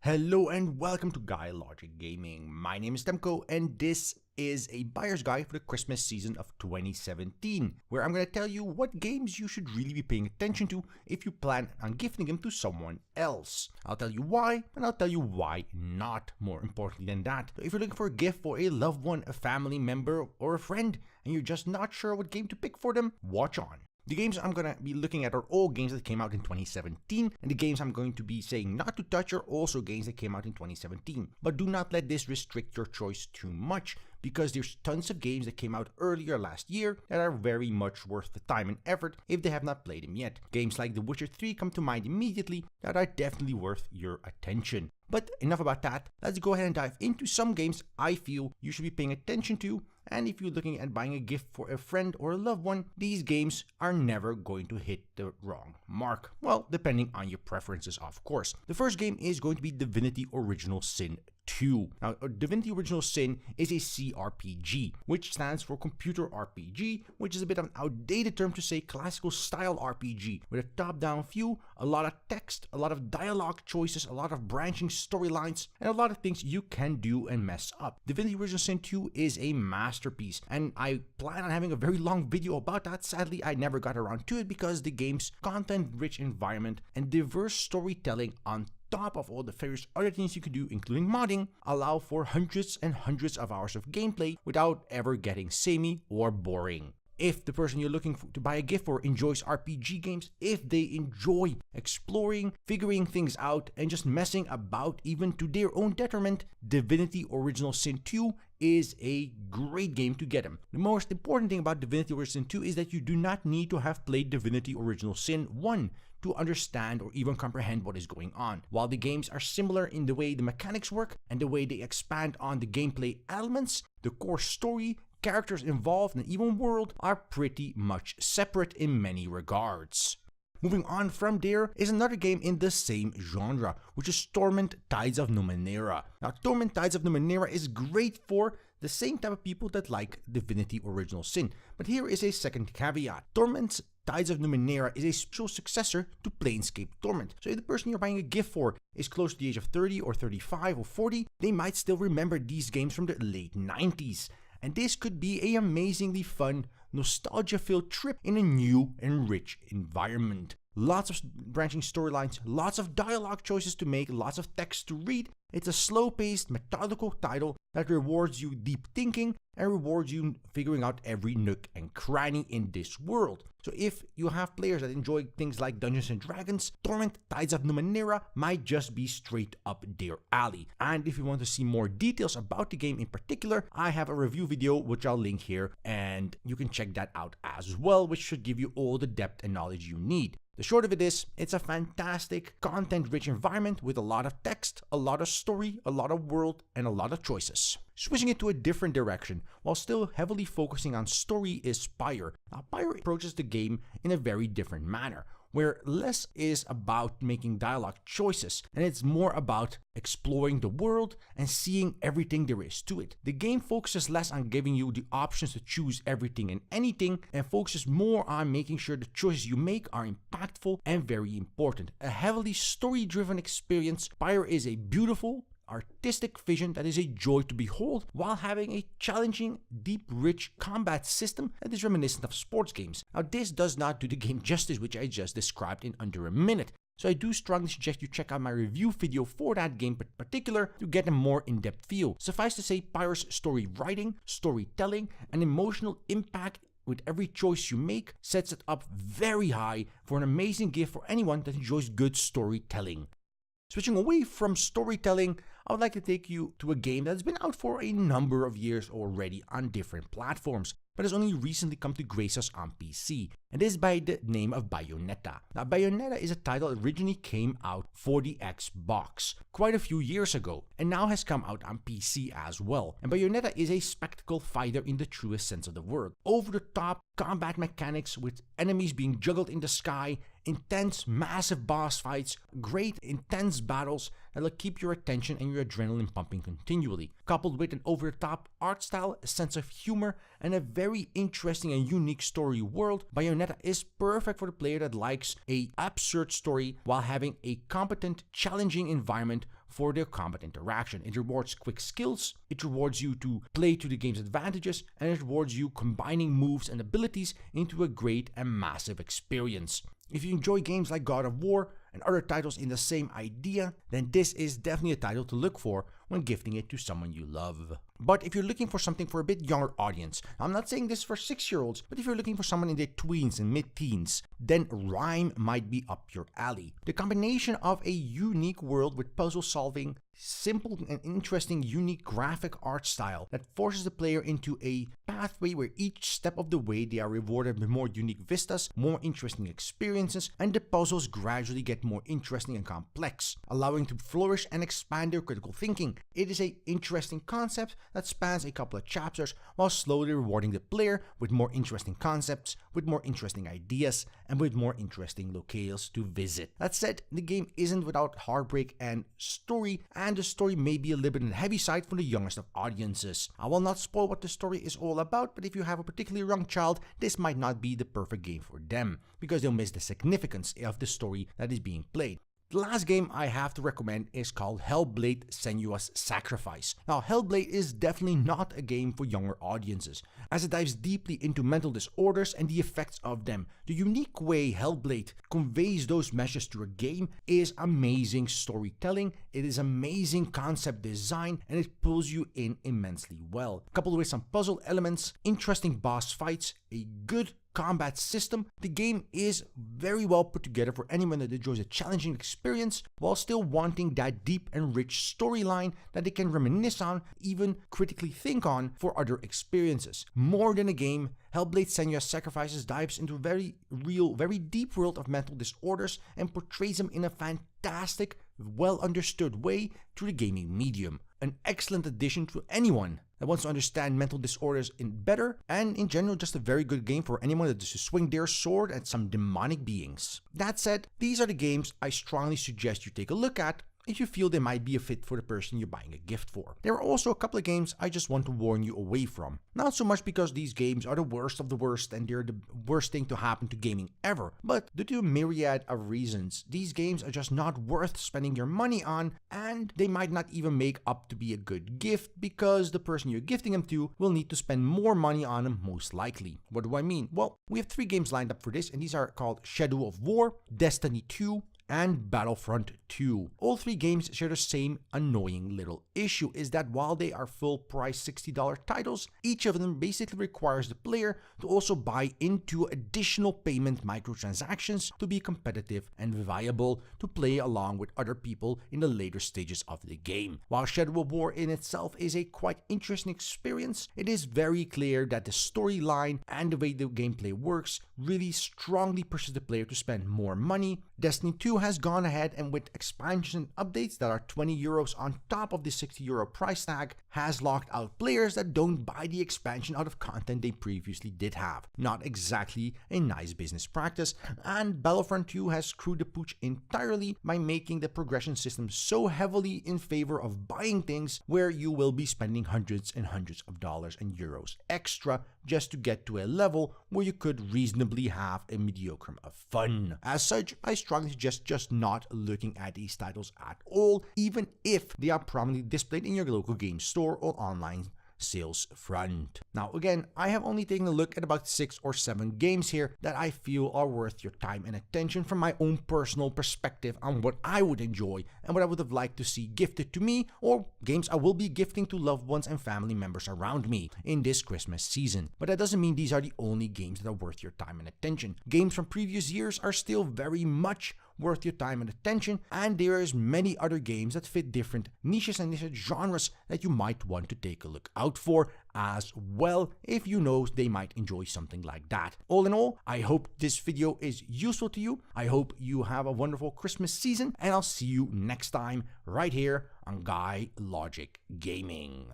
Hello and welcome to GuyLogicGaming. My name is Temko and this is a buyer's guide for the Christmas season of 2017, where I'm going to tell you what games you should really be paying attention to if you plan on gifting them to someone else. I'll tell you why, and I'll tell you why not, more importantly than that. So if you're looking for a gift for a loved one, a family member, or a friend, and you're just not sure what game to pick for them, watch on. The games I'm going to be looking at are all games that came out in 2017, and the games I'm going to be saying not to touch are also games that came out in 2017. But do not let this restrict your choice too much, because there's tons of games that came out earlier last year that are very much worth the time and effort if they have not played them yet. Games like The Witcher 3 come to mind immediately that are definitely worth your attention. But enough about that, let's go ahead and dive into some games I feel you should be paying attention to. And if you're looking at buying a gift for a friend or a loved one, these games are never going to hit the wrong mark. Well, depending on your preferences, of course. The first game is going to be Divinity Original Sin 2. Now, Divinity Original Sin is a CRPG, which stands for Computer RPG, which is a bit of an outdated term to say classical style RPG, with a top-down view, a lot of text, a lot of dialogue choices, a lot of branching storylines, and a lot of things you can do and mess up. Divinity Original Sin 2 is a masterpiece, and I plan on having a very long video about that. Sadly, I never got around to it because the game's content-rich environment and diverse storytelling on top of all the various other things you could do, including modding, allow for hundreds and hundreds of hours of gameplay without ever getting samey or boring. If the person you're looking to buy a gift for enjoys RPG games, if they enjoy exploring, figuring things out, and just messing about even to their own detriment, Divinity Original Sin 2 is a great game to get them. The most important thing about Divinity Original Sin 2 is that you do not need to have played Divinity Original Sin 1 to understand or even comprehend what is going on. While the games are similar in the way the mechanics work and the way they expand on the gameplay elements, the core story, characters involved, and even world are pretty much separate in many regards. Moving on from there is another game in the same genre, which is Torment Tides of Numenera. Now, Torment Tides of Numenera is great for the same type of people that like Divinity Original Sin, but here is a second caveat. Torment Tides of Numenera is a spiritual successor to Planescape Torment. So if the person you're buying a gift for is close to the age of 30 or 35 or 40, they might still remember these games from the late 90s. And this could be an amazingly fun, nostalgia-filled trip in a new and rich environment. Lots of branching storylines, lots of dialogue choices to make, lots of text to read. It's a slow-paced, methodical title that rewards you deep thinking and rewards you figuring out every nook and cranny in this world. So if you have players that enjoy things like Dungeons & Dragons, Torment Tides of Numenera might just be straight up their alley. And if you want to see more details about the game in particular, I have a review video which I'll link here, and you can check that out as well, which should give you all the depth and knowledge you need. The short of it is, it's a fantastic, content-rich environment with a lot of text, a lot of story, a lot of world, and a lot of choices. Switching it to a different direction, while still heavily focusing on story, is Pyra. Now, Pyra approaches the game in a very different manner, where less is about making dialogue choices, and it's more about exploring the world and seeing everything there is to it. The game focuses less on giving you the options to choose everything and anything, and focuses more on making sure the choices you make are impactful and very important. A heavily story-driven experience, Pyra is a beautiful, artistic vision that is a joy to behold, while having a challenging, deep, rich combat system that is reminiscent of sports games. Now, this does not do the game justice, which I just described in under a minute. So I do strongly suggest you check out my review video for that game in particular to get a more in-depth feel. Suffice to say, Pyra's story writing, storytelling, and emotional impact with every choice you make sets it up very high for an amazing gift for anyone that enjoys good storytelling. Switching away from storytelling, I would like to take you to a game that's been out for a number of years already on different platforms, but has only recently come to grace us on PC, and is by the name of Bayonetta. Now, Bayonetta is a title that originally came out for the Xbox quite a few years ago, and now has come out on PC as well. And Bayonetta is a spectacle fighter in the truest sense of the word. Over-the-top combat mechanics with enemies being juggled in the sky, intense, massive boss fights, great, intense battles that'll keep your attention and your adrenaline pumping continually, coupled with an over-the-top art style, a sense of humor, and a very interesting and unique story world, Bayonetta is perfect for the player that likes an absurd story while having a competent, challenging environment for their combat interaction. It rewards quick skills, it rewards you to play to the game's advantages, and it rewards you combining moves and abilities into a great and massive experience. If you enjoy games like God of War and other titles in the same idea, then this is definitely a title to look for when gifting it to someone you love. But if you're looking for something for a bit younger audience, I'm not saying this for 6-year-olds, but if you're looking for someone in their tweens and mid-teens, then Rime might be up your alley. The combination of a unique world with puzzle solving, simple and interesting unique graphic art style that forces the player into a pathway where each step of the way they are rewarded with more unique vistas, more interesting experiences, and the puzzles gradually get more interesting and complex, allowing to flourish and expand their critical thinking. It is an interesting concept that spans a couple of chapters while slowly rewarding the player with more interesting concepts, with more interesting ideas, and with more interesting locales to visit. That said, the game isn't without heartbreak and story, and the story may be a little bit on the heavy side for the youngest of audiences. I will not spoil what the story is all about, but if you have a particularly young child, this might not be the perfect game for them, because they'll miss the significance of the story that is being played. The last game I have to recommend is called Hellblade: Senua's Sacrifice. Now, Hellblade is definitely not a game for younger audiences, as it dives deeply into mental disorders and the effects of them. The unique way Hellblade conveys those messages to a game is amazing storytelling, it is amazing concept design, and it pulls you in immensely well. Coupled with some puzzle elements, interesting boss fights, a good combat system, the game is very well put together for anyone that enjoys a challenging experience while still wanting that deep and rich storyline that they can reminisce on, even critically think on for other experiences. More than a game, Hellblade: Senua's Sacrifice dives into a very real, very deep world of mental disorders and portrays them in a fantastic, well understood way through the gaming medium. An excellent addition to anyone that wants to understand mental disorders in better, and in general just a very good game for anyone that wants to swing their sword at some demonic beings. That said, these are the games I strongly suggest you take a look at if you feel they might be a fit for the person you're buying a gift for. There are also a couple of games I just want to warn you away from. Not so much because these games are the worst of the worst and they're the worst thing to happen to gaming ever, but due to a myriad of reasons, these games are just not worth spending your money on, and they might not even make up to be a good gift because the person you're gifting them to will need to spend more money on them most likely. What do I mean? Well, we have 3 games lined up for this, and these are called Shadow of War, Destiny 2, and Battlefront 2. All 3 games share the same annoying little issue, is that while they are full price $60 titles, each of them basically requires the player to also buy into additional payment microtransactions to be competitive and viable to play along with other people in the later stages of the game. While Shadow of War in itself is a quite interesting experience, it is very clear that the storyline and the way the gameplay works really strongly pushes the player to spend more money. Destiny 2 has gone ahead and with expansion updates that are €20 on top of the €60 price tag has locked out players that don't buy the expansion out of content they previously did have. Not exactly a nice business practice, and Battlefront 2 has screwed the pooch entirely by making the progression system so heavily in favor of buying things where you will be spending hundreds and hundreds of dollars and euros extra just to get to a level where you could reasonably have a mediocre amount of fun. As such, I strongly suggest just not looking at these titles at all, even if they are prominently displayed in your local game store or online sales front. Now again, I have only taken a look at about 6 or 7 games here that I feel are worth your time and attention from my own personal perspective on what I would enjoy and what I would have liked to see gifted to me, or games I will be gifting to loved ones and family members around me in this Christmas season. But that doesn't mean these are the only games that are worth your time and attention. Games from previous years are still very much worth your time and attention, and there is many other games that fit different niches and niche genres that you might want to take a look out for as well if you know they might enjoy something like that. All in all, I hope this video is useful to you. I hope you have a wonderful Christmas season, and I'll see you next time right here on GuyLogicGaming.